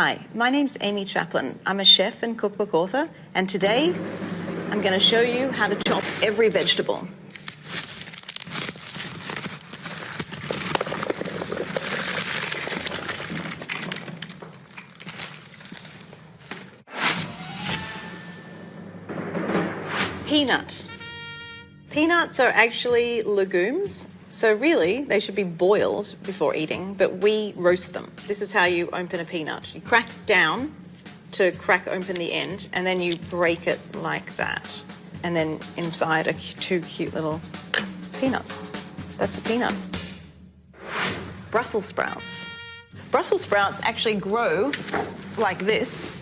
Hi, my name's Amy Chaplin. I'm a chef and cookbook author, and today I'm going to show you how to chop every vegetable. Peanut. Peanuts are actually legumes, so really they should be boiled before eating, but we roast them. This is how you open a peanut. You crack down to crack open the end, and then you break it like that. And then inside are two cute little peanuts. That's a peanut. Brussels sprouts. Brussels sprouts actually grow like this,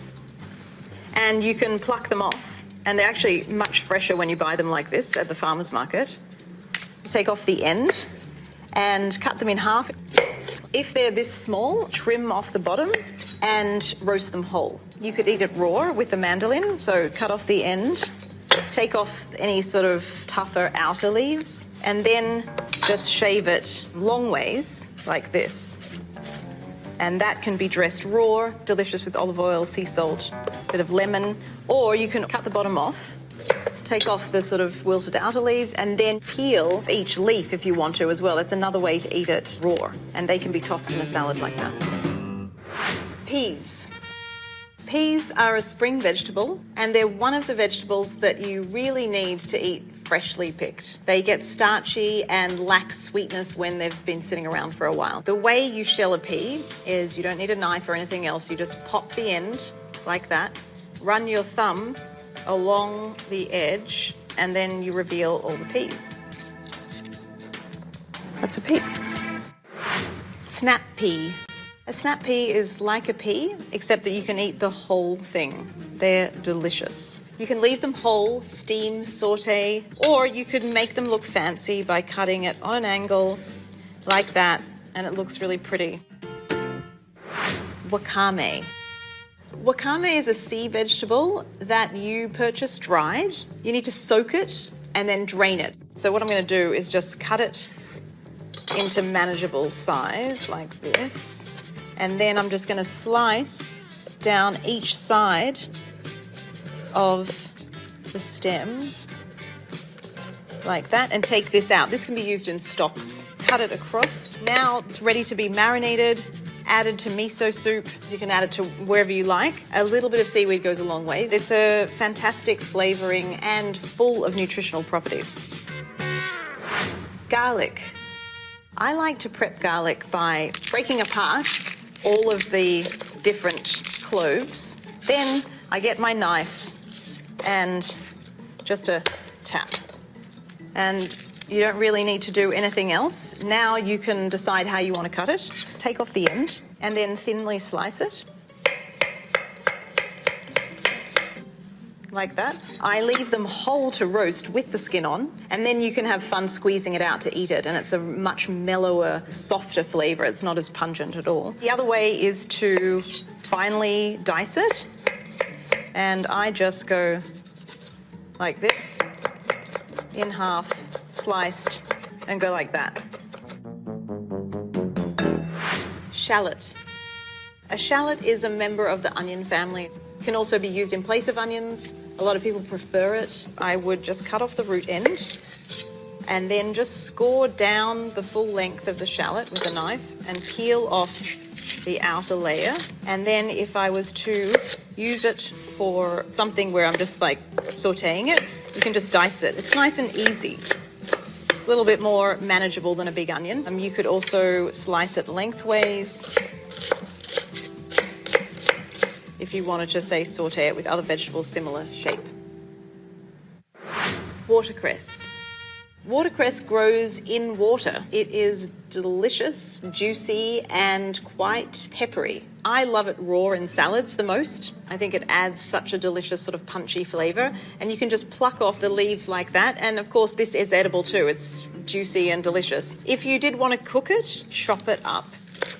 and you can pluck them off. And they're actually much fresher when you buy them like this at the farmer's market. You take off the end and cut them in half. If they're this small, trim off the bottom and roast them whole. You could eat it raw with the mandolin, so cut off the end, take off any sort of tougher outer leaves, and then just shave it long ways like this. And that can be dressed raw, delicious with olive oil, sea salt, a bit of lemon, or you can cut the bottom off, take off the sort of wilted outer leaves, and then peel each leaf if you want to as well. That's another way to eat it raw, and they can be tossed in a salad like that. Peas. Peas are a spring vegetable, and they're one of the vegetables that you really need to eat freshly picked. They get starchy and lack sweetness when they've been sitting around for a while. The way you shell a pea is you don't need a knife or anything else. You just pop the end like that, run your thumb along the edge, and then you reveal all the peas. That's a pea. Snap pea. A snap pea is like a pea, except that you can eat the whole thing. They're delicious. You can leave them whole, steam, saute, or you could make them look fancy by cutting it on an angle like that, and it looks really pretty. Wakame. Wakame is a sea vegetable that you purchase dried. You need to soak it and then drain it. So what I'm going to do is just cut it into manageable size like this. And then I'm just going to slice down each side of the stem like that and take this out. This can be used in stocks. Cut it across. Now it's ready to be marinated, added to miso soup. You can add it to wherever you like. A little bit of seaweed goes a long way. It's a fantastic flavouring and full of nutritional properties. Garlic. I like to prep garlic by breaking apart all of the different cloves. Then I get my knife and just a tap. And you don't really need to do anything else. Now you can decide how you want to cut it. Take off the end and then thinly slice it. Like that. I leave them whole to roast with the skin on, and then you can have fun squeezing it out to eat it, and it's a much mellower, softer flavour. It's not as pungent at all. The other way is to finely dice it, and I just go like this, in half, sliced, and go like that. Shallot. A shallot is a member of the onion family. It can also be used in place of onions. A lot of people prefer it. I would just cut off the root end and then just score down the full length of the shallot with a knife and peel off the outer layer. And then if I was to use it for something where I'm just like sauteing it, you can just dice it. It's nice and easy. A little bit more manageable than a big onion. You could also slice it lengthways if you wanted to, say, saute it with other vegetables similar shape. Watercress. Watercress grows in water. It is delicious, juicy, and quite peppery. I love it raw in salads the most. I think it adds such a delicious sort of punchy flavour, and you can just pluck off the leaves like that, and of course this is edible too. It's juicy and delicious. If you did want to cook it, chop it up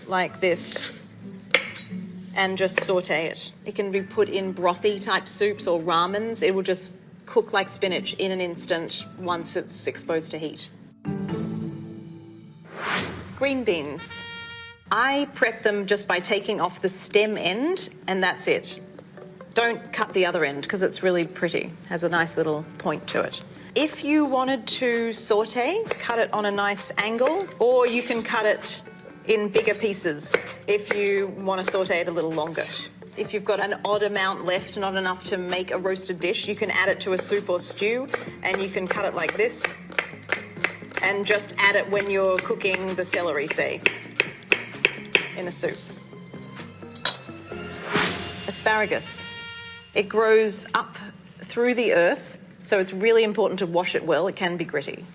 like this and just saute it. It can be put in brothy type soups or ramens. It will just cook like spinach in an instant once it's exposed to heat. Green beans. I prep them just by taking off the stem end, and that's it. Don't cut the other end because it's really pretty, has a nice little point to it. If you wanted to saute, cut it on a nice angle, or you can cut it in bigger pieces if you want to saute it a little longer. If you've got an odd amount left, not enough to make a roasted dish, you can add it to a soup or stew, and you can cut it like this and just add it when you're cooking the celery, say, in a soup. Asparagus. It grows up through the earth, so it's really important to wash it well. It can be gritty.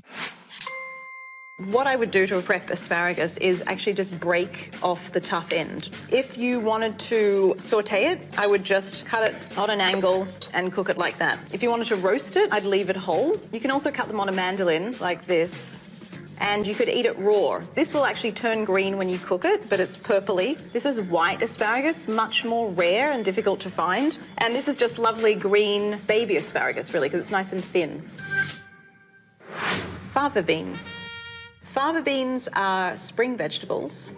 What I would do to prep asparagus is actually just break off the tough end. If you wanted to saute it, I would just cut it on an angle and cook it like that. If you wanted to roast it, I'd leave it whole. You can also cut them on a mandolin like this, and you could eat it raw. This will actually turn green when you cook it, but it's purpley. This is white asparagus, much more rare and difficult to find. And this is just lovely green baby asparagus, really, because it's nice and thin. Fava bean. Fava beans are spring vegetables,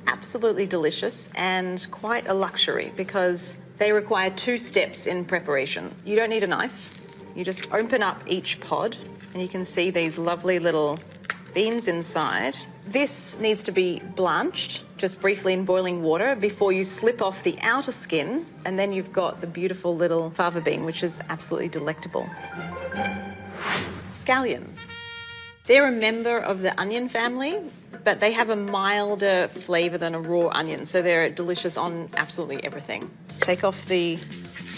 absolutely delicious and quite a luxury because they require 2 steps in preparation. You don't need a knife. You just open up each pod and you can see these lovely little beans inside. This needs to be blanched just briefly in boiling water before you slip off the outer skin, and then you've got the beautiful little fava bean, which is absolutely delectable. Scallion. They're a member of the onion family, but they have a milder flavour than a raw onion, so they're delicious on absolutely everything. Take off the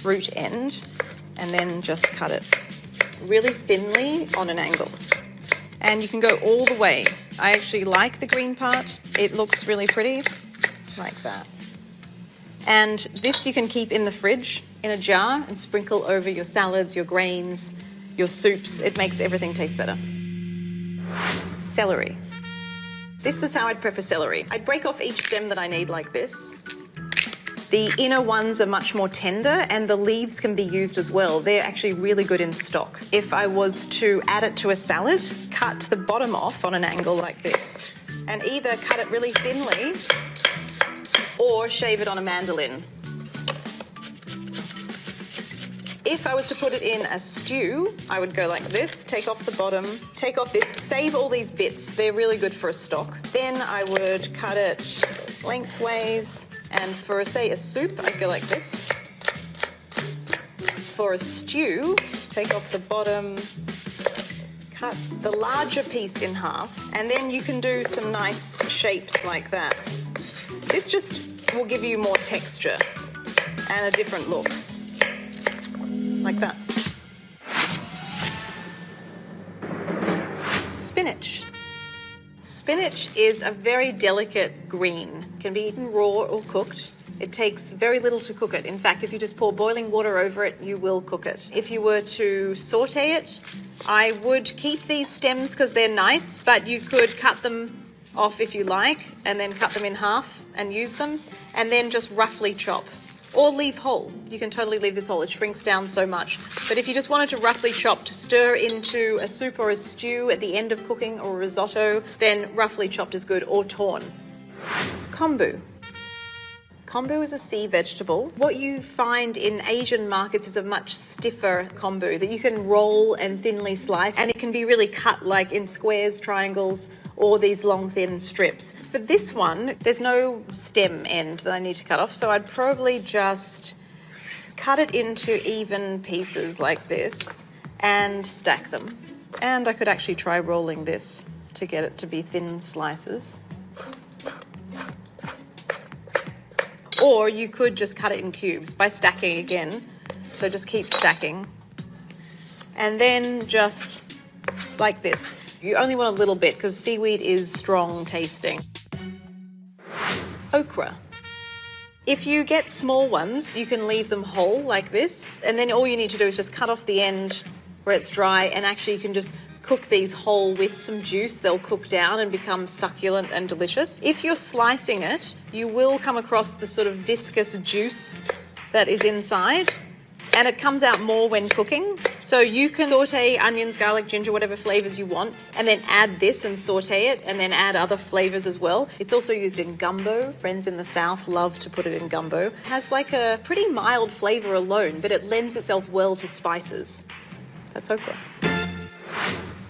root end and then just cut it really thinly on an angle. And you can go all the way. I actually like the green part. It looks really pretty, like that. And this you can keep in the fridge in a jar and sprinkle over your salads, your grains, your soups. It makes everything taste better. Celery. This is how I'd prep a celery. I'd break off each stem that I need like this. The inner ones are much more tender and the leaves can be used as well. They're actually really good in stock. If I was to add it to a salad, cut the bottom off on an angle like this and either cut it really thinly or shave it on a mandolin. If I was to put it in a stew, I would go like this, take off the bottom, take off this, save all these bits. They're really good for a stock. Then I would cut it lengthways, and for, say, a soup, I'd go like this. For a stew, take off the bottom, cut the larger piece in half, and then you can do some nice shapes like that. This just will give you more texture and a different look. Like that. Spinach. Spinach is a very delicate green. It can be eaten raw or cooked. It takes very little to cook it. In fact, if you just pour boiling water over it, you will cook it. If you were to saute it, I would keep these stems because they're nice, but you could cut them off if you like, and then cut them in half and use them, and then just roughly chop. Or leave whole. You can totally leave this whole. It shrinks down so much. But if you just wanted to roughly chop to stir into a soup or a stew at the end of cooking or a risotto, then roughly chopped is good, or torn. Kombu. Kombu is a sea vegetable. What you find in Asian markets is a much stiffer kombu that you can roll and thinly slice, and it can be really cut like in squares, triangles, or these long thin strips. For this one, there's no stem end that I need to cut off, so I'd probably just cut it into even pieces like this and stack them. And I could actually try rolling this to get it to be thin slices. Or you could just cut it in cubes by stacking again. So just keep stacking. And then just like this. You only want a little bit because seaweed is strong tasting. Okra. If you get small ones, you can leave them whole like this. And then all you need to do is just cut off the end where it's dry, and actually you can just cook these whole with some juice. They'll cook down and become succulent and delicious. If you're slicing it, you will come across the sort of viscous juice that is inside. and it comes out more when cooking. So you can saute onions, garlic, ginger, whatever flavors you want, and then add this and saute it, and then add other flavors as well. It's also used in gumbo. Friends in the South love to put it in gumbo. It has like a pretty mild flavor alone, but it lends itself well to spices. That's okra.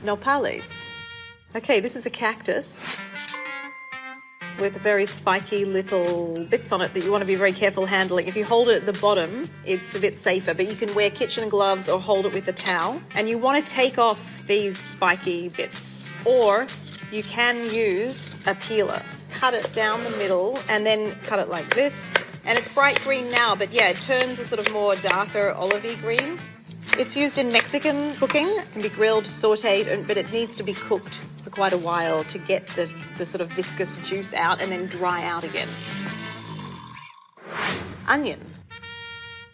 Nopales. Okay, this is a cactus with very spiky little bits on it that you want to be very careful handling. If you hold it at the bottom, it's a bit safer, but you can wear kitchen gloves or hold it with a towel. And you want to take off these spiky bits, or you can use a peeler. Cut it down the middle and then cut it like this. And it's bright green now, but yeah, it turns a sort of more darker olivey green. It's used in Mexican cooking. It can be grilled, sauteed, but it needs to be cooked for quite a while to get the sort of viscous juice out and then dry out again. Onion.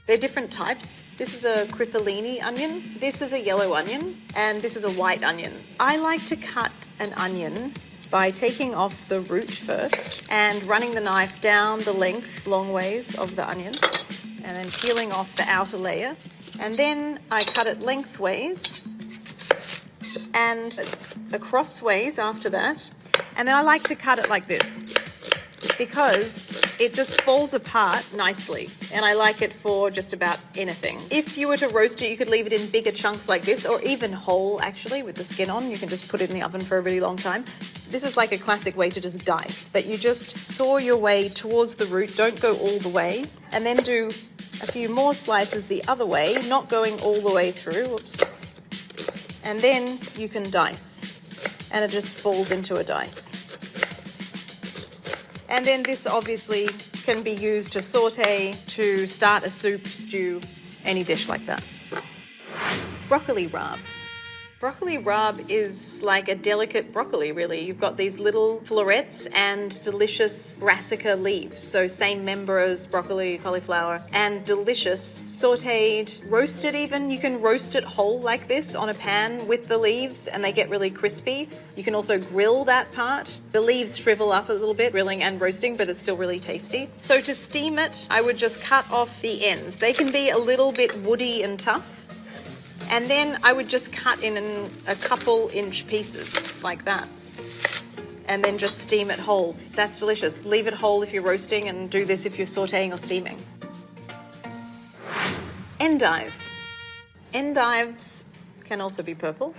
They're different types. This is a cripolini onion, this is a yellow onion, and this is a white onion. I like to cut an onion by taking off the root first and running the knife down the length, long ways of the onion, and then peeling off the outer layer. And then I cut it lengthways and across ways after that. And then I like to cut it like this because it just falls apart nicely. And I like it for just about anything. If you were to roast it, you could leave it in bigger chunks like this, or even whole actually with the skin on. You can just put it in the oven for a really long time. This is like a classic way to just dice, but you just saw your way towards the root, don't go all the way, and then do a few more slices the other way, not going all the way through, whoops. And then you can dice, and it just falls into a dice. And then this obviously can be used to saute, to start a soup, stew, any dish like that. Broccoli rabe. Broccoli rabe is like a delicate broccoli, really. You've got these little florets and delicious brassica leaves. So same member as broccoli, cauliflower, and delicious. Sauteed, roasted even. You can roast it whole like this on a pan with the leaves and they get really crispy. You can also grill that part. The leaves shrivel up a little bit, grilling and roasting, but it's still really tasty. So to steam it, I would just cut off the ends. They can be a little bit woody and tough. And then I would just cut in a couple inch pieces like that. And then just steam it whole. That's delicious. Leave it whole if you're roasting and do this if you're sauteing or steaming. Endive. Endives can also be purple.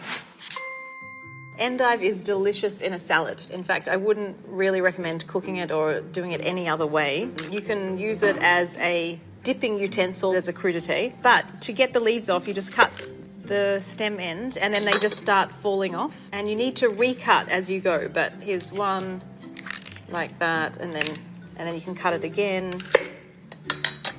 Endive is delicious in a salad. In fact, I wouldn't really recommend cooking it or doing it any other way. You can use it as a dipping utensil, as a crudité, but to get the leaves off, you just cut the stem end and then they just start falling off, and you need to recut as you go. But here's one like that, and then you can cut it again.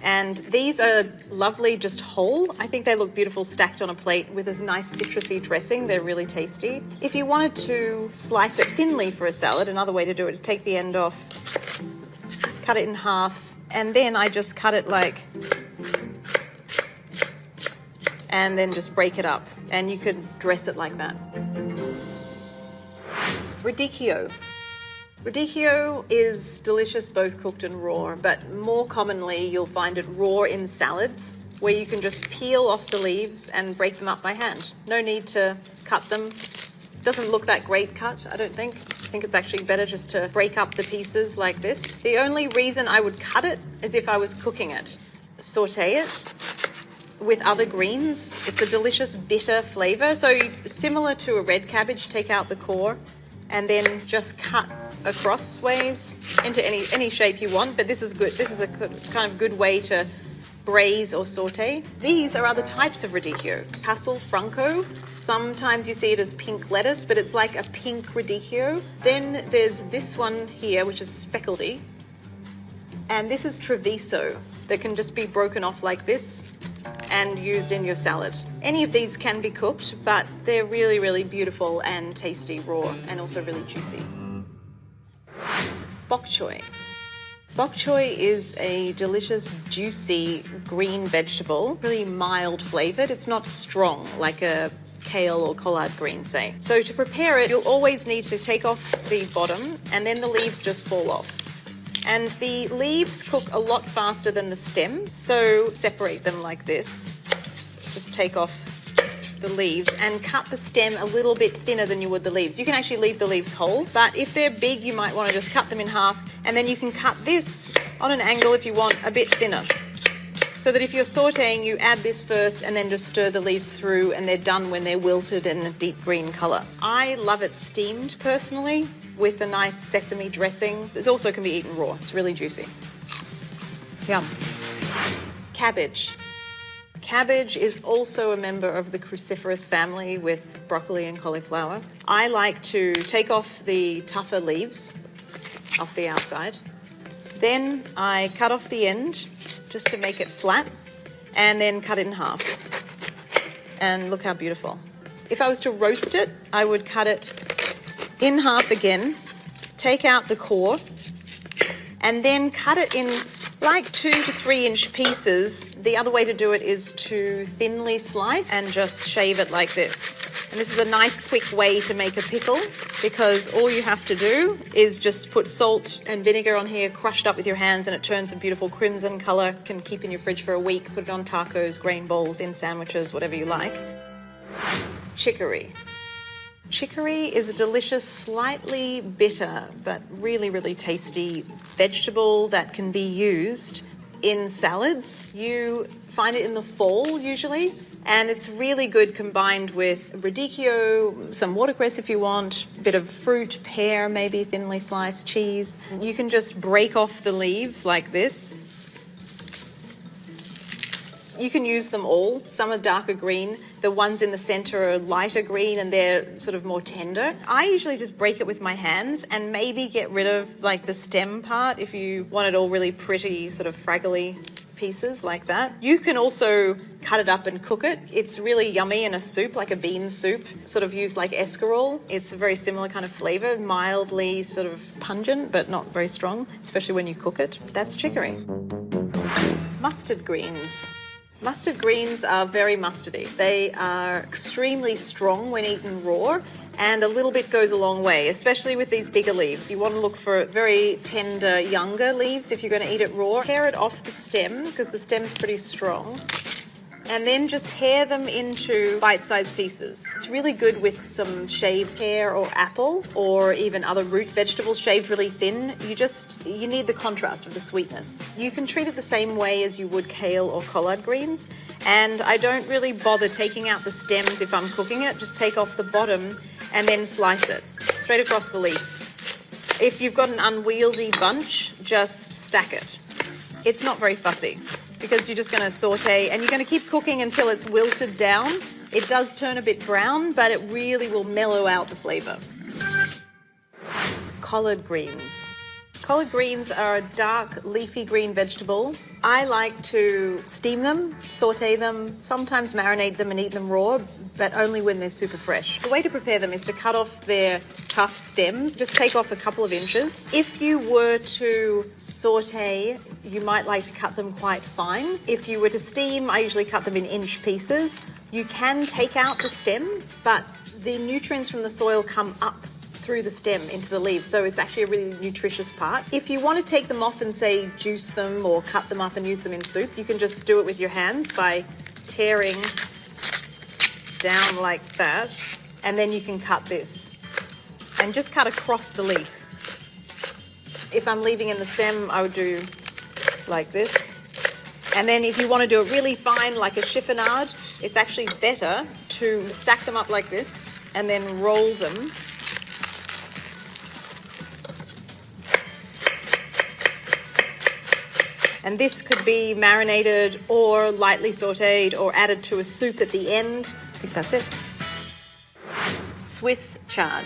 And these are lovely just whole. I think they look beautiful stacked on a plate with a nice citrusy dressing. They're really tasty. If you wanted to slice it thinly for a salad, another way to do it is take the end off, cut it in half, and then I just cut it like, and then just break it up, and you could dress it like that. Radicchio. Radicchio is delicious both cooked and raw, but more commonly you'll find it raw in salads, where you can just peel off the leaves and break them up by hand. No need to cut them. Doesn't look that great cut, I don't think. I think it's actually better just to break up the pieces like this. The only reason I would cut it is if I was cooking it. Saute it with other greens. It's a delicious bitter flavour. So similar to a red cabbage, take out the core and then just cut across ways into any shape you want. But this is good. This is a kind of good way to braise or saute. These are other types of radicchio. Castle franco. Sometimes you see it as pink lettuce, but it's like a pink radicchio. Then there's this one here, which is speckledy. And this is treviso, that can just be broken off like this and used in your salad. Any of these can be cooked, but they're really, really beautiful and tasty raw, and also really juicy. Bok choy. Bok choy is a delicious, juicy green vegetable, really mild flavoured. It's not strong like a kale or collard green, say. So to prepare it, you'll always need to take off the bottom, and then the leaves just fall off. And the leaves cook a lot faster than the stem, so separate them like this. Just take off the leaves and cut the stem a little bit thinner than you would the leaves. You can actually leave the leaves whole, but if they're big, you might want to just cut them in half, and then you can cut this on an angle if you want a bit thinner. So that if you're sauteing, you add this first and then just stir the leaves through, and they're done when they're wilted and a deep green colour. I love it steamed personally with a nice sesame dressing. It also can be eaten raw. It's really juicy. Yum. Cabbage. Cabbage is also a member of the cruciferous family with broccoli and cauliflower. I like to take off the tougher leaves off the outside. Then I cut off the end just to make it flat, and then cut it in half. And look how beautiful. If I was to roast it, I would cut it in half again, take out the core, and then cut it in like 2 to 3 inch pieces. The other way to do it is to thinly slice and just shave it like this. And this is a nice quick way to make a pickle, because all you have to do is just put salt and vinegar on here, crushed up with your hands, and it turns a beautiful crimson colour. Can keep in your fridge for a week, put it on tacos, grain bowls, in sandwiches, whatever you like. Chicory. Chicory is a delicious, slightly bitter, but really, really tasty vegetable that can be used in salads. You find it in the fall usually, and it's really good combined with radicchio, some watercress if you want, a bit of fruit, pear maybe, thinly sliced, cheese. You can just break off the leaves like this. You can use them all. Some are darker green. The ones in the centre are lighter green, and they're sort of more tender. I usually just break it with my hands and maybe get rid of like the stem part if you want it all really pretty, sort of fraggly pieces like that. You can also cut it up and cook it. It's really yummy in a soup, like a bean soup, sort of used like escarole. It's a very similar kind of flavour, mildly sort of pungent, but not very strong, especially when you cook it. That's chicory. Mustard greens. Mustard greens are very mustardy. They are extremely strong when eaten raw, and a little bit goes a long way, especially with these bigger leaves. You want to look for very tender, younger leaves if you're going to eat it raw. Tear it off the stem, because the stem's pretty strong, and then just tear them into bite-sized pieces. It's really good with some shaved pear or apple, or even other root vegetables shaved really thin. You need the contrast of the sweetness. You can treat it the same way as you would kale or collard greens, and I don't really bother taking out the stems if I'm cooking it. Just take off the bottom and then slice it straight across the leaf. If you've got an unwieldy bunch, just stack it. It's not very fussy, because you're just going to saute and you're going to keep cooking until it's wilted down. It does turn a bit brown, but it really will mellow out the flavour. Collard greens. Collard greens are a dark leafy green vegetable. I like to steam them, saute them, sometimes marinate them and eat them raw, but only when they're super fresh. The way to prepare them is to cut off their tough stems. Just take off a couple of inches. If you were to saute, you might like to cut them quite fine. If you were to steam, I usually cut them in inch pieces. You can take out the stem, but the nutrients from the soil come up through the stem into the leaves, so it's actually a really nutritious part. If you want to take them off and say juice them or cut them up and use them in soup, you can just do it with your hands by tearing down like that, and then you can cut this and just cut across the leaf. If I'm leaving in the stem, I would do like this. And then if you want to do it really fine, like a chiffonade, it's actually better to stack them up like this and then roll them. And this could be marinated or lightly sautéed or added to a soup at the end. I think that's it. Swiss chard.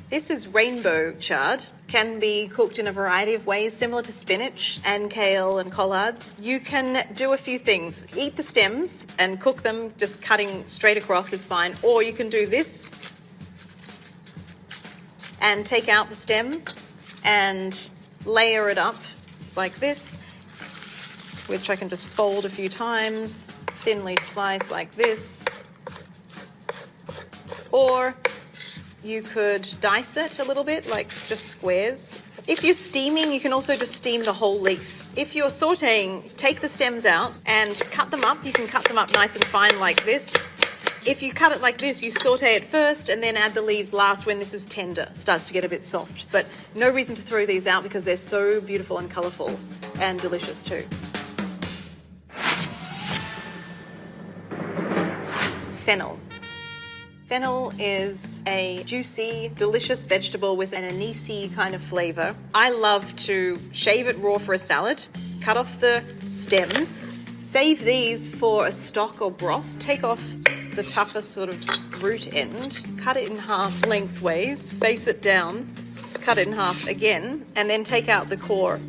This is rainbow chard. Can be cooked in a variety of ways, similar to spinach and kale and collards. You can do a few things. Eat the stems and cook them, just cutting straight across is fine. Or you can do this and take out the stem and layer it up like this, which I can just fold a few times, thinly slice like this. Or you could dice it a little bit, like just squares. If you're steaming, you can also just steam the whole leaf. If you're sauteing, take the stems out and cut them up. You can cut them up nice and fine like this. If you cut it like this, you saute it first and then add the leaves last when this is tender, starts to get a bit soft. But no reason to throw these out because they're so beautiful and colourful and delicious too. Fennel. Fennel is a juicy, delicious vegetable with an anisey kind of flavour. I love to shave it raw for a salad, cut off the stems, save these for a stock or broth, take off the tougher sort of root end, cut it in half lengthways, face it down, cut it in half again, and then take out the core.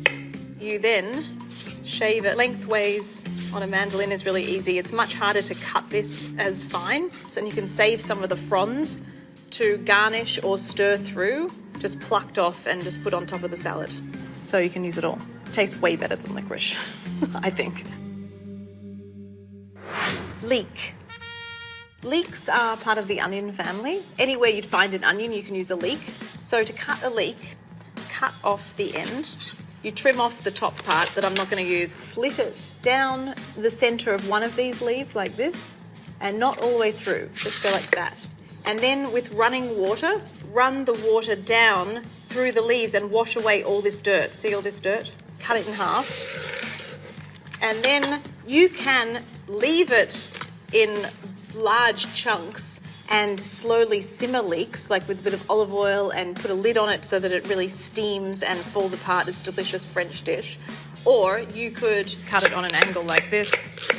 You then shave it lengthways. On a mandolin is really easy. It's much harder to cut this as fine, so you can save some of the fronds to garnish or stir through, just plucked off and just put on top of the salad. So you can use it all. It tastes way better than licorice, I think. Leek. Leeks are part of the onion family. Anywhere you'd find an onion, you can use a leek. So to cut a leek, cut off the end. You trim off the top part that I'm not going to use, slit it down the centre of one of these leaves like this, and not all the way through, just go like that. And then with running water, run the water down through the leaves and wash away all this dirt. See all this dirt? Cut it in half. And then you can leave it in large chunks and slowly simmer leeks, like with a bit of olive oil, and put a lid on it so that it really steams and falls apart as a delicious French dish. Or you could cut it on an angle like this.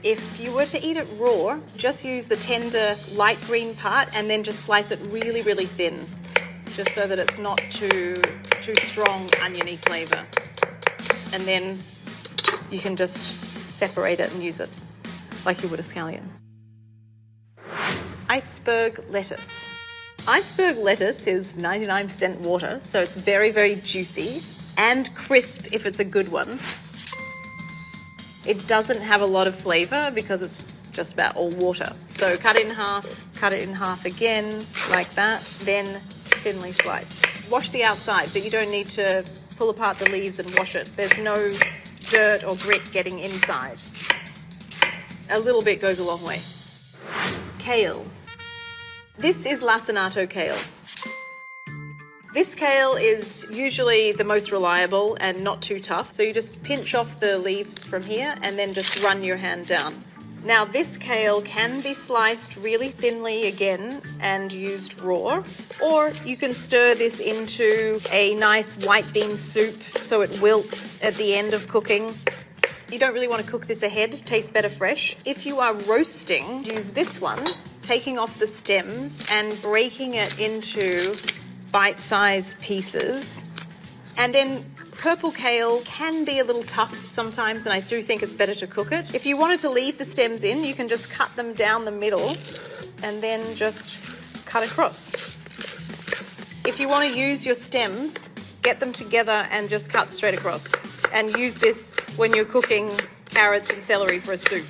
If you were to eat it raw, just use the tender light green part and then just slice it really, really thin, just so that it's not too strong oniony flavour. And then you can just separate it and use it like you would a scallion. Iceberg lettuce. Iceberg lettuce is 99% water, so it's very, very juicy and crisp if it's a good one. It doesn't have a lot of flavour because it's just about all water. So cut it in half again, like that, then thinly slice. Wash the outside, but you don't need to pull apart the leaves and wash it. There's no dirt or grit getting inside. A little bit goes a long way. Kale. This is lacinato kale. This kale is usually the most reliable and not too tough, so you just pinch off the leaves from here and then just run your hand down. Now this kale can be sliced really thinly again and used raw, or you can stir this into a nice white bean soup so it wilts at the end of cooking. You don't really want to cook this ahead, it tastes better fresh. If you are roasting, use this one, taking off the stems and breaking it into bite-sized pieces. And then purple kale can be a little tough sometimes, and I do think it's better to cook it. If you wanted to leave the stems in, you can just cut them down the middle and then just cut across. If you want to use your stems, get them together and just cut straight across. And use this when you're cooking carrots and celery for a soup.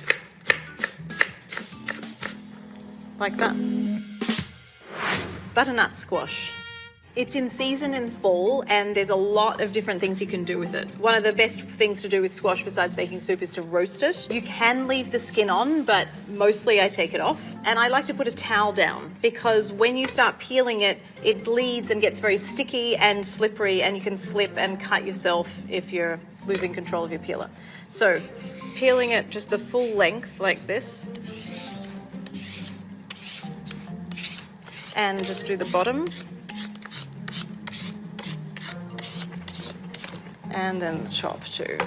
Like that. Butternut squash. It's in season in fall, and there's a lot of different things you can do with it. One of the best things to do with squash besides making soup is to roast it. You can leave the skin on, but mostly I take it off. And I like to put a towel down because when you start peeling it, it bleeds and gets very sticky and slippery, and you can slip and cut yourself if you're losing control of your peeler. So peeling it just the full length like this. And just do the bottom. And then the top too.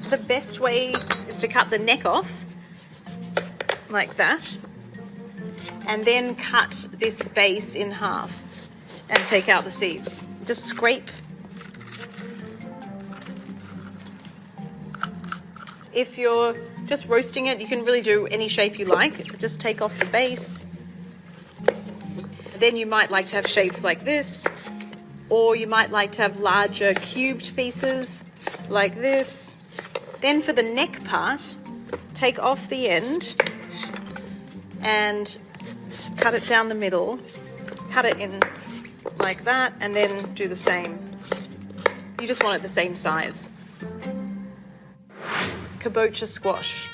The best way is to cut the neck off, like that, and then cut this base in half and take out the seeds. Just scrape. If you're just roasting it, you can really do any shape you like. Just take off the base. Then you might like to have shapes like this, or you might like to have larger cubed pieces like this. Then for the neck part, take off the end and cut it down the middle, cut it in like that, and then do the same. You just want it the same size. Kabocha squash.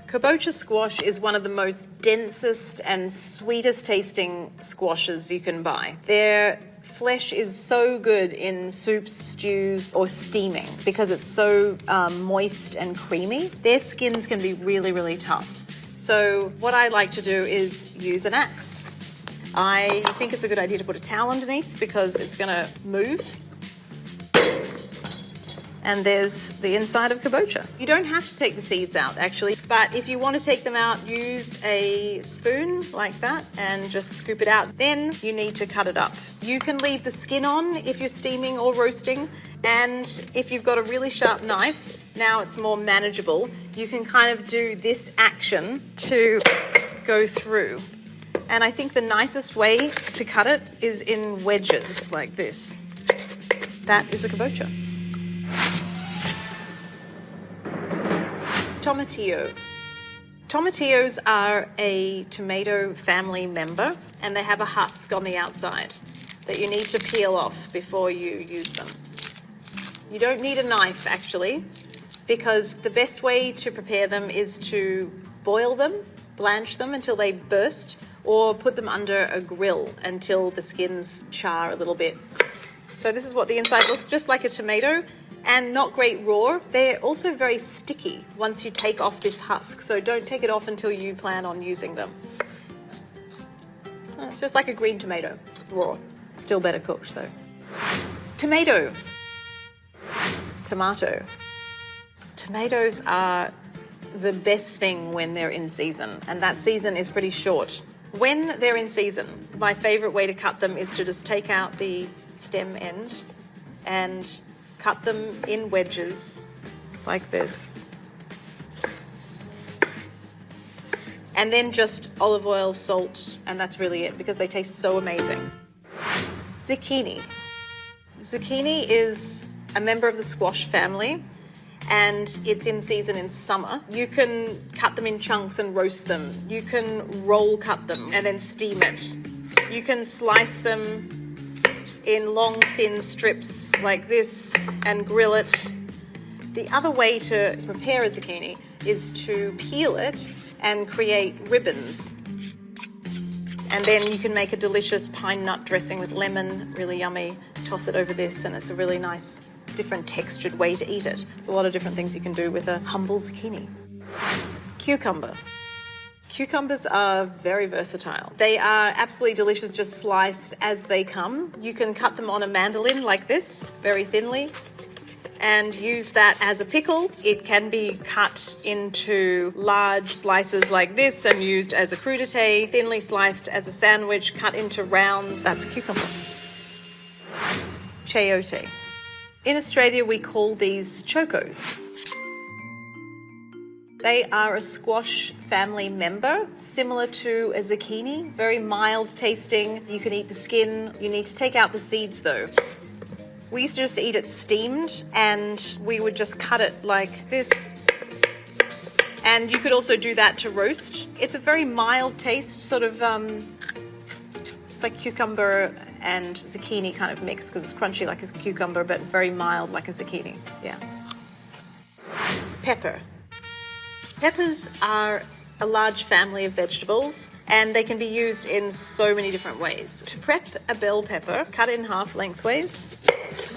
Kabocha squash is one of the most densest and sweetest tasting squashes you can buy. Their flesh is so good in soups, stews, or steaming because it's so moist and creamy. Their skins can be really, really tough. So what I like to do is use an axe. I think it's a good idea to put a towel underneath because it's going to move. And there's the inside of kabocha. You don't have to take the seeds out, actually, but if you want to take them out, use a spoon like that and just scoop it out. Then you need to cut it up. You can leave the skin on if you're steaming or roasting, and if you've got a really sharp knife, now it's more manageable, you can kind of do this action to go through. And I think the nicest way to cut it is in wedges like this. That is a kabocha. Tomatillo. Tomatillos are a tomato family member, and they have a husk on the outside that you need to peel off before you use them. You don't need a knife, actually, because the best way to prepare them is to boil them, blanch them until they burst, or put them under a grill until the skins char a little bit. So this is what the inside looks, just like a tomato, and not great raw. They're also very sticky once you take off this husk, so don't take it off until you plan on using them. It's just like a green tomato, raw. Still better cooked though. Tomato. Tomato. Tomatoes are the best thing when they're in season, and that season is pretty short. When they're in season, my favourite way to cut them is to just take out the stem end and cut them in wedges like this. And then just olive oil, salt, and that's really it because they taste so amazing. Zucchini. Zucchini is a member of the squash family, and it's in season in summer. You can cut them in chunks and roast them. You can roll cut them and then steam it. You can slice them in long, thin strips like this and grill it. The other way to prepare a zucchini is to peel it and create ribbons. And then you can make a delicious pine nut dressing with lemon, really yummy. Toss it over this, and it's a really nice, different textured way to eat it. There's a lot of different things you can do with a humble zucchini. Cucumber. Cucumbers are very versatile. They are absolutely delicious just sliced as they come. You can cut them on a mandolin like this, very thinly, and use that as a pickle. It can be cut into large slices like this and used as a crudité, thinly sliced as a sandwich, cut into rounds. That's a cucumber. Chayote. In Australia, we call these chocos. They are a squash family member, similar to a zucchini, very mild tasting. You can eat the skin. You need to take out the seeds though. We used to just eat it steamed, and we would just cut it like this. And you could also do that to roast. It's a very mild taste, sort of, it's like cucumber and zucchini kind of mixed because it's crunchy like a cucumber, but very mild like a zucchini, yeah. Pepper. Peppers are a large family of vegetables, and they can be used in so many different ways. To prep a bell pepper, cut it in half lengthways,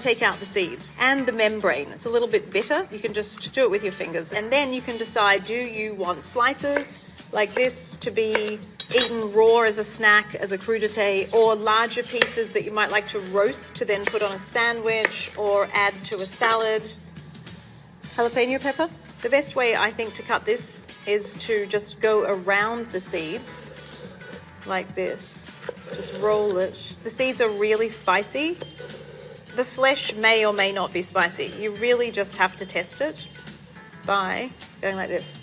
take out the seeds and the membrane. It's a little bit bitter. You can just do it with your fingers, and then you can decide, do you want slices like this to be eaten raw as a snack, as a crudité, or larger pieces that you might like to roast to then put on a sandwich or add to a salad. Jalapeno pepper. The best way, I think, to cut this is to just go around the seeds like this. Just roll it. The seeds are really spicy. The flesh may or may not be spicy. You really just have to test it by going like this,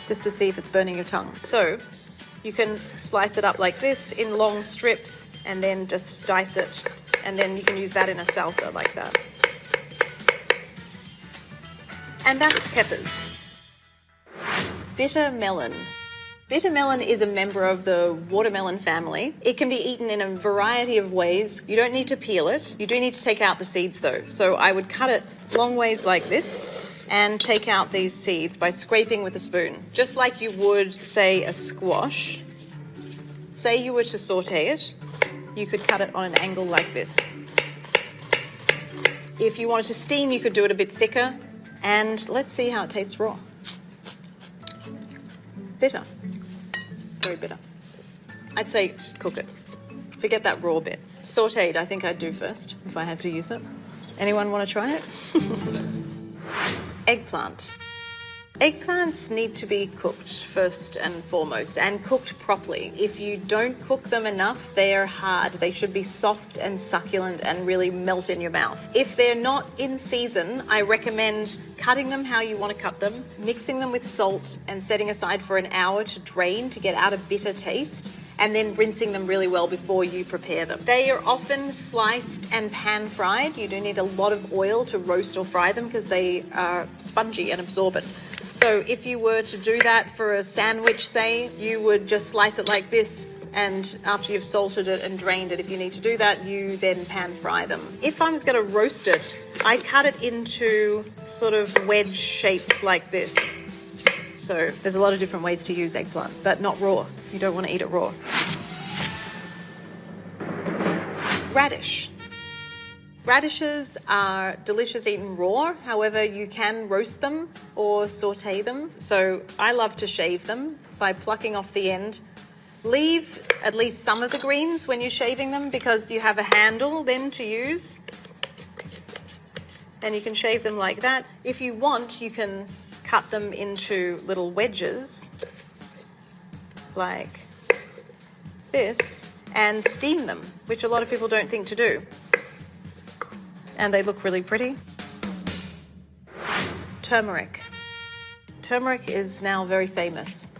just to see if it's burning your tongue. So you can slice it up like this in long strips and then just dice it. And then you can use that in a salsa like that. And that's peppers. Bitter melon. Bitter melon is a member of the watermelon family. It can be eaten in a variety of ways. You don't need to peel it. You do need to take out the seeds though. So I would cut it long ways like this and take out these seeds by scraping with a spoon. Just like you would, say, a squash. Say you were to saute it, you could cut it on an angle like this. If you wanted to steam, you could do it a bit thicker. And let's see how it tastes raw. Bitter. Very bitter. I'd say cook it. Forget that raw bit. Sauteed, I think I'd do first if I had to use it. Anyone want to try it? Eggplant. Eggplants need to be cooked first and foremost, and cooked properly. If you don't cook them enough, they are hard. They should be soft and succulent and really melt in your mouth. If they're not in season, I recommend cutting them how you want to cut them, mixing them with salt and setting aside for an hour to drain to get out a bitter taste, and then rinsing them really well before you prepare them. They are often sliced and pan-fried. You do need a lot of oil to roast or fry them because they are spongy and absorbent. So if you were to do that for a sandwich, say, you would just slice it like this, and after you've salted it and drained it, if you need to do that, you then pan fry them. If I was going to roast it, I cut it into sort of wedge shapes like this. So there's a lot of different ways to use eggplant, but not raw. You don't want to eat it raw. Radish. Radishes are delicious eaten raw, however you can roast them or saute them. So I love to shave them by plucking off the end. Leave at least some of the greens when you're shaving them because you have a handle then to use. And you can shave them like that. If you want, you can cut them into little wedges like this and steam them, which a lot of people don't think to do. And they look really pretty. Turmeric. Turmeric is now very famous.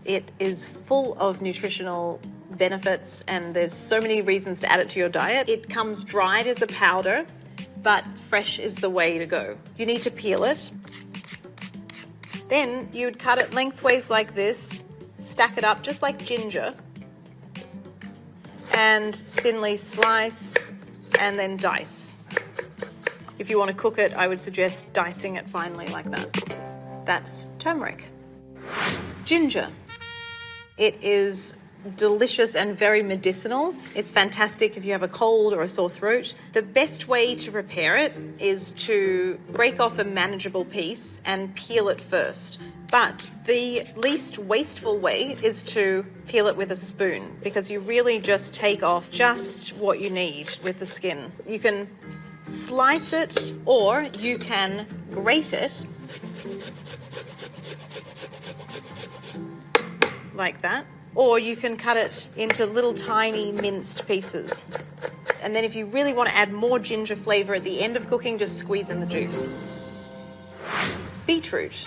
It is full of nutritional benefits and there's so many reasons to add it to your diet. It comes dried as a powder, but fresh is the way to go. You need to peel it. Then you'd cut it lengthways like this, stack it up just like ginger, and thinly slice and then dice. If you want to cook it, I would suggest dicing it finely like that. That's turmeric. Ginger. It is delicious and very medicinal. It's fantastic if you have a cold or a sore throat. The best way to prepare it is to break off a manageable piece and peel it first. But the least wasteful way is to peel it with a spoon because you really just take off just what you need with the skin. You can slice it or you can grate it like that, or you can cut it into little tiny minced pieces. And then if you really want to add more ginger flavour at the end of cooking, just squeeze in the juice. Beetroot.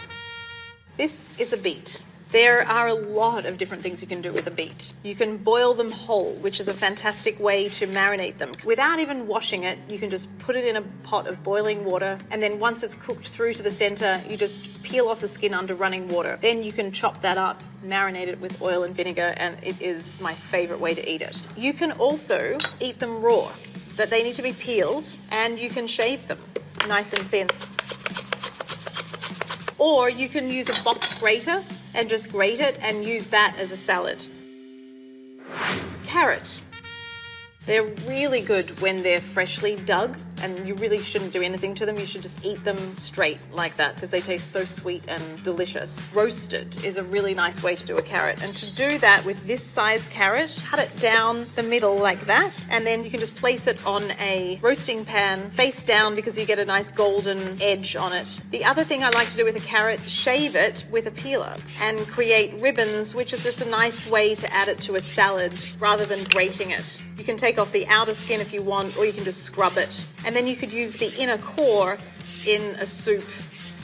This is a beet. There are a lot of different things you can do with a beet. You can boil them whole, which is a fantastic way to marinate them. Without even washing it, you can just put it in a pot of boiling water, and then once it's cooked through to the center, you just peel off the skin under running water. Then you can chop that up, marinate it with oil and vinegar, and it is my favorite way to eat it. You can also eat them raw, but they need to be peeled, and you can shave them nice and thin. Or you can use a box grater and just grate it and use that as a salad. Carrot. They're really good when they're freshly dug, and you really shouldn't do anything to them. You should just eat them straight like that because they taste so sweet and delicious. Roasted is a really nice way to do a carrot. And to do that with this size carrot, cut it down the middle like that, and then you can just place it on a roasting pan face down because you get a nice golden edge on it. The other thing I like to do with a carrot, shave it with a peeler and create ribbons, which is just a nice way to add it to a salad rather than grating it. You can take off the outer skin if you want, or you can just scrub it. And then you could use the inner core in a soup.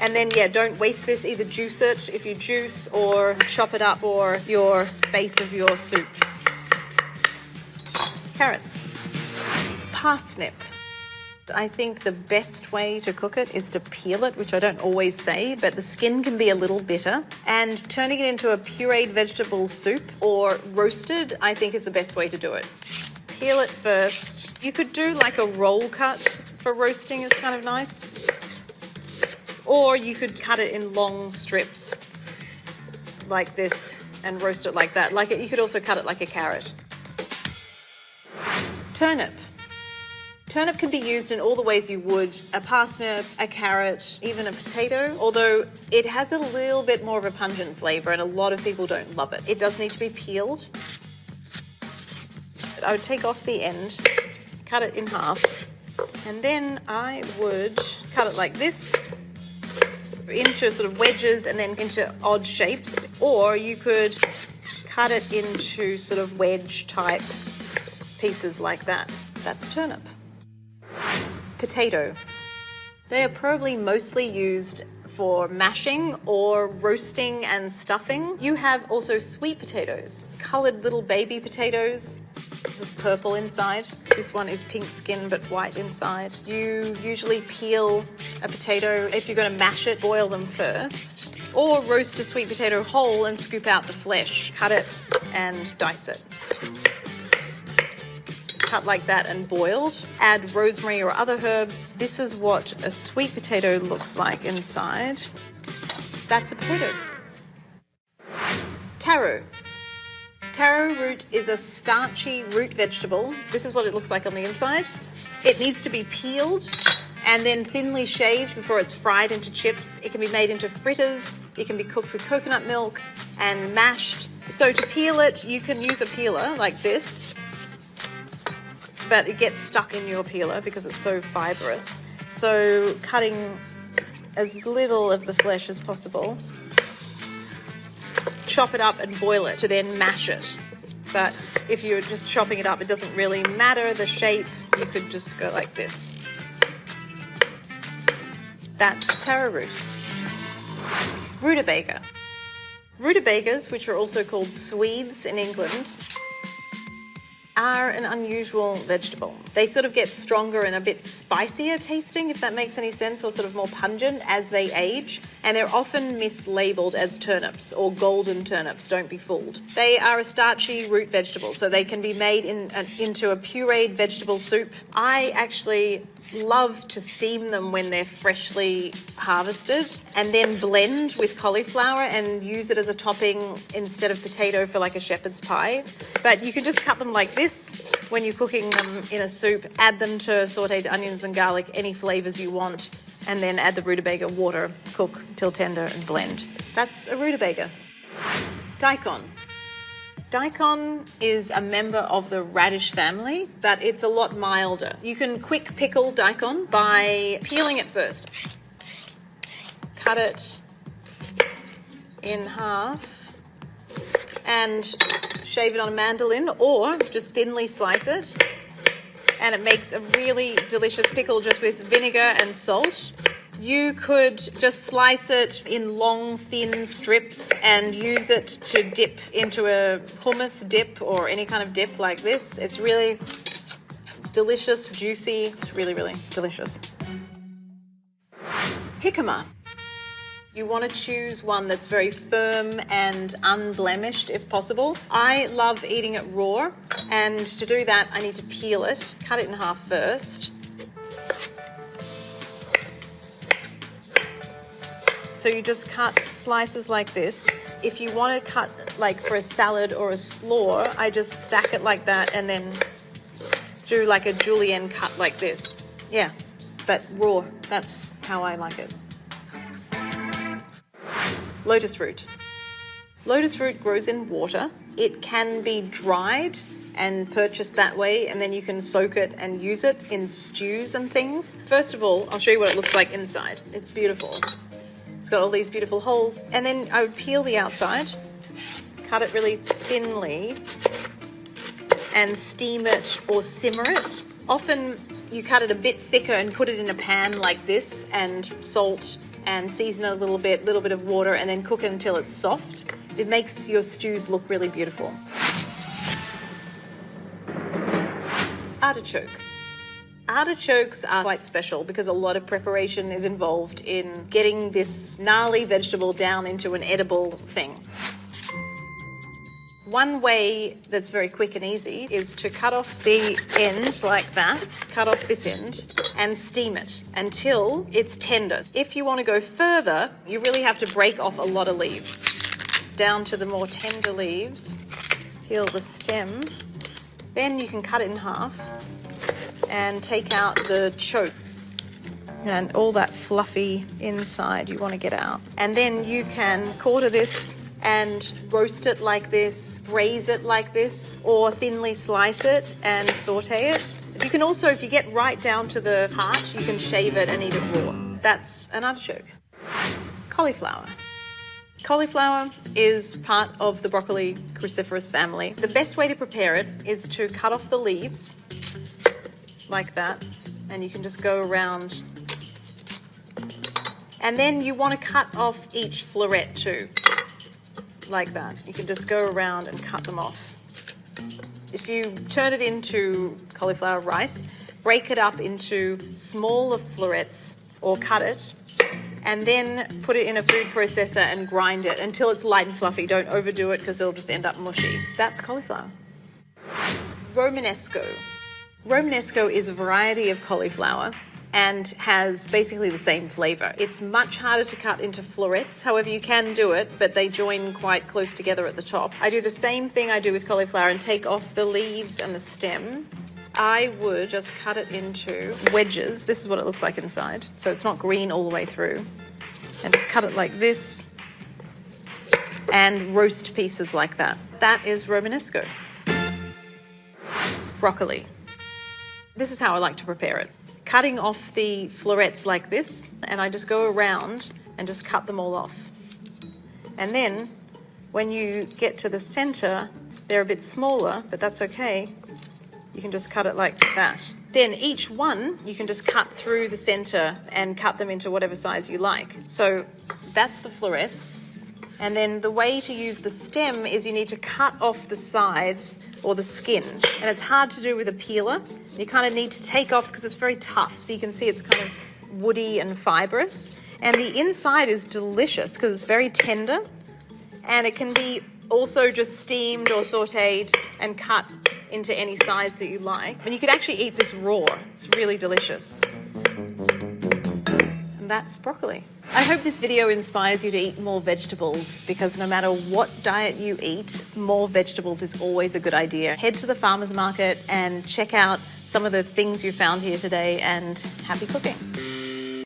And then, yeah, don't waste this. Either juice it if you juice or chop it up for your base of your soup. Carrots. Parsnip. I think the best way to cook it is to peel it, which I don't always say, but the skin can be a little bitter. And turning it into a pureed vegetable soup or roasted, I think is the best way to do it. Peel it first. You could do like a roll cut for roasting, is kind of nice. Or you could cut it in long strips like this and roast it like that. You could also cut it like a carrot. Turnip. Turnip can be used in all the ways you would a parsnip, a carrot, even a potato, although it has a little bit more of a pungent flavour and a lot of people don't love it. It does need to be peeled. I would take off the end, cut it in half, and then I would cut it like this into sort of wedges and then into odd shapes, or you could cut it into sort of wedge type pieces like that. That's a turnip. Potato. They are probably mostly used for mashing or roasting and stuffing. You have also sweet potatoes, coloured little baby potatoes. This is purple inside. This one is pink skin but white inside. You usually peel a potato. If you're going to mash it, boil them first. Or roast a sweet potato whole and scoop out the flesh. Cut it and dice it. Cut like that and boiled. Add rosemary or other herbs. This is what a sweet potato looks like inside. That's a potato. Taro. Taro root is a starchy root vegetable. This is what it looks like on the inside. It needs to be peeled and then thinly shaved before it's fried into chips. It can be made into fritters. It can be cooked with coconut milk and mashed. So to peel it, you can use a peeler like this, but it gets stuck in your peeler because it's so fibrous. So cutting as little of the flesh as possible. Chop it up and boil it to then mash it. But if you're just chopping it up, it doesn't really matter the shape. You could just go like this. That's taro root. Rutabaga. Rutabagas, which are also called swedes in England, are an unusual vegetable. They sort of get stronger and a bit spicier tasting, if that makes any sense, or sort of more pungent as they age. And they're often mislabeled as turnips or golden turnips, don't be fooled. They are a starchy root vegetable, so they can be made into a pureed vegetable soup. I actually love to steam them when they're freshly harvested and then blend with cauliflower and use it as a topping instead of potato for like a shepherd's pie. But you can just cut them like this when you're cooking them in a soup, add them to sautéed onions and garlic, any flavours you want, and then add the rutabaga, water, cook till tender and blend. That's a rutabaga. Daikon. Daikon is a member of the radish family, but it's a lot milder. You can quick pickle daikon by peeling it first. Cut it in half and shave it on a mandolin, or just thinly slice it. And it makes a really delicious pickle just with vinegar and salt. You could just slice it in long, thin strips and use it to dip into a hummus dip or any kind of dip like this. It's really delicious, juicy. It's really, really delicious. Jicama. You want to choose one that's very firm and unblemished if possible. I love eating it raw, and to do that I need to peel it, cut it in half first. So you just cut slices like this. If you want to cut like for a salad or a slaw, I just stack it like that and then do like a julienne cut like this. Yeah, but raw. That's how I like it. Lotus root. Lotus root grows in water. It can be dried and purchased that way, and then you can soak it and use it in stews and things. First of all, I'll show you what it looks like inside. It's beautiful. It's got all these beautiful holes. And then I would peel the outside, cut it really thinly, and steam it or simmer it. Often you cut it a bit thicker and put it in a pan like this and salt and season it a little bit of water, and then cook it until it's soft. It makes your stews look really beautiful. Artichoke. Artichokes are quite special because a lot of preparation is involved in getting this gnarly vegetable down into an edible thing. One way that's very quick and easy is to cut off the end like that, cut off this end, and steam it until it's tender. If you want to go further, you really have to break off a lot of leaves. Down to the more tender leaves, peel the stem, then you can cut it in half and take out the choke and all that fluffy inside you want to get out. And then you can quarter this and roast it like this, braise it like this, or thinly slice it and saute it. You can also, if you get right down to the heart, you can shave it and eat it raw. That's an artichoke. Cauliflower. Cauliflower is part of the broccoli cruciferous family. The best way to prepare it is to cut off the leaves like that, and you can just go around. And then you want to cut off each floret too. Like that. You can just go around and cut them off. If you turn it into cauliflower rice, break it up into smaller florets or cut it, and then put it in a food processor and grind it until it's light and fluffy. Don't overdo it because it'll just end up mushy. That's cauliflower. Romanesco. Romanesco is a variety of cauliflower and has basically the same flavour. It's much harder to cut into florets, however you can do it, but they join quite close together at the top. I do the same thing I do with cauliflower and take off the leaves and the stem. I would just cut it into wedges. This is what it looks like inside, so it's not green all the way through. And just cut it like this and roast pieces like that. That is Romanesco. Broccoli. This is how I like to prepare it. Cutting off the florets like this, and I just go around and just cut them all off. And then when you get to the center, they're a bit smaller, but that's okay. You can just cut it like that. Then each one, you can just cut through the center and cut them into whatever size you like. So that's the florets. And then the way to use the stem is you need to cut off the sides or the skin. And it's hard to do with a peeler. You kind of need to take off because it's very tough. So you can see it's kind of woody and fibrous. And the inside is delicious because it's very tender. And it can be also just steamed or sauteed and cut into any size that you like. And you could actually eat this raw. It's really delicious. And that's broccoli. I hope this video inspires you to eat more vegetables because no matter what diet you eat, more vegetables is always a good idea. Head to the farmer's market and check out some of the things you found here today, and happy cooking.